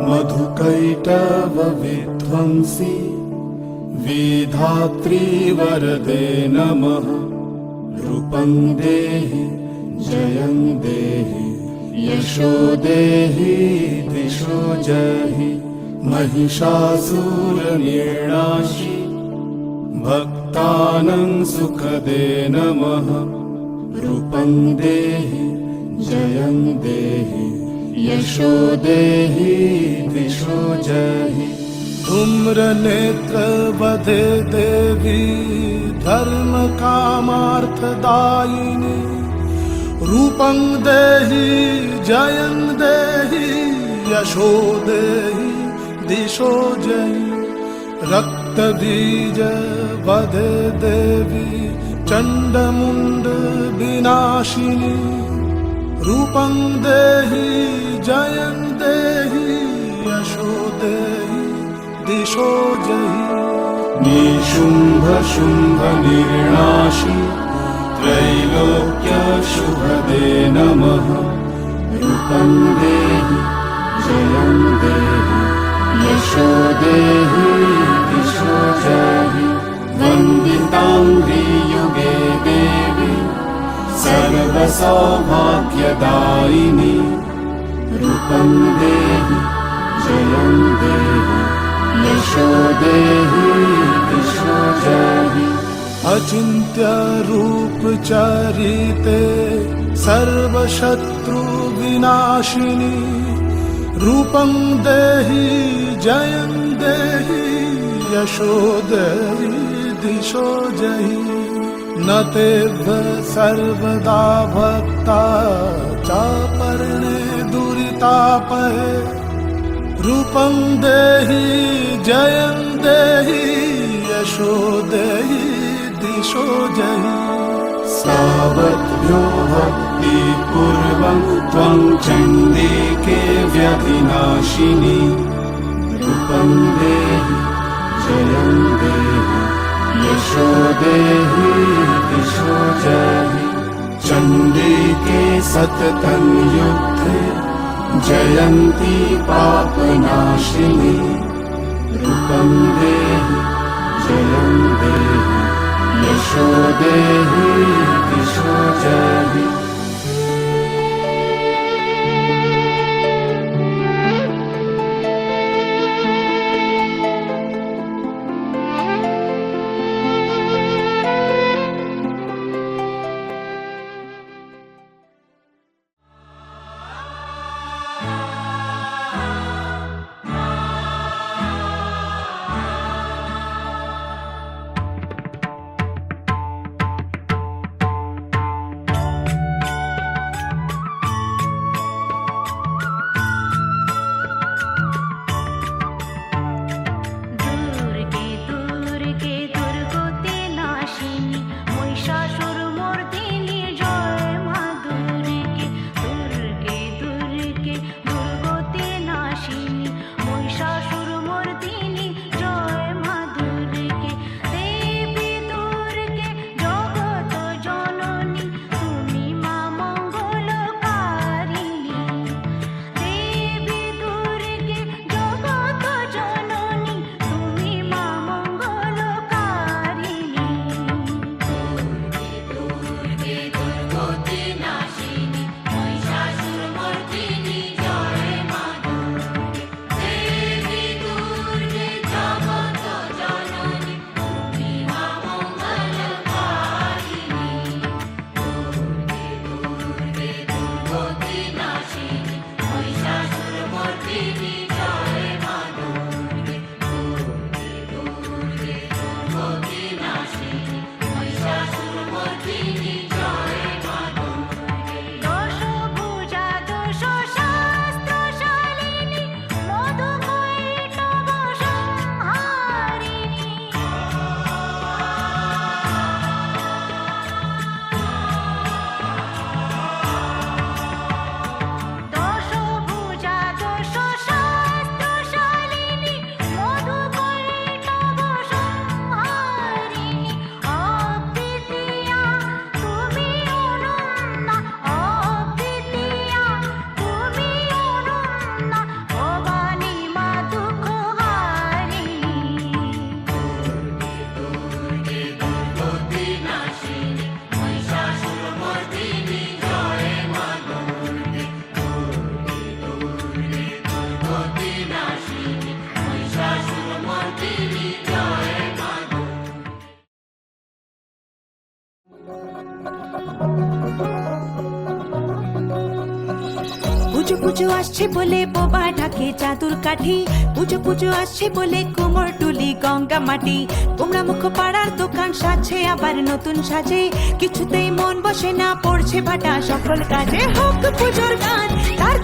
मधुकैटवविध्वंसी विधात्री वरदे नमः। रूपं देहि जयं देहि यशो देहि दिशो जहि। महिषासुरनिर्णाशि भक्तानां सुखदे नमः। रूपं देहि जयं देहि यशो देहि दिशो जहि। धूम्रनेत्रवधे देवी धर्मकामार्थदायिनी। रूपं देहि जयं देहि यशो देहि दिशो जहि। रक्तबीज वधे देवी चण्डमुण्ड विनाशिनी। रूपं देहि जयं देहि यशो देहि दिशो जहि। निशुम्भ शुम्भ निर्णाशि त्रैलोक्य शुभदे नमः। रूपं देहि जयं देहि यशो देहि दिशो जहि। वन्दिताङ्घ्रियुगे देवी सर्वसौभाग्यदायिनी। रूपं देहि जयं देहि यशो देहि दिशो जहि। अचिन्त्य रूप चरिते सर्वशत्रु विनाशिनी। रूपं देहि जयं देहि यशो देहि दिशो जहि। न तेभ्य सर्वदा भक्ता चापर्णे दुरितापहे। रूपं देहि जयं देहि यशो देहि दिशो जहि। सावध्यो भक्तिपूर्वं त्वं चण्डिके व्यधिनाशिनी। रूपं देहि जयं देहि यशो देहि दिशो जहि। चण्डिके सततं युद्धे जयन्ती पापनाशिनी। रूपं देहि जयं देहि यशो देहि दिशो जहि। পুজো পুজো আসছে বলে বোবা ঢাকে চাদুর কাঠি, পুজো পুজো আসছে বলে কোমর টুলি গঙ্গা মাটি। কুমড়া মুখ পাড়ার দোকান সাজছে আবার নতুন সাজে, কিছুতেই মন বসে না, পড়ছে ভাটা সকল কাজে। হোক পুজোর গান, তার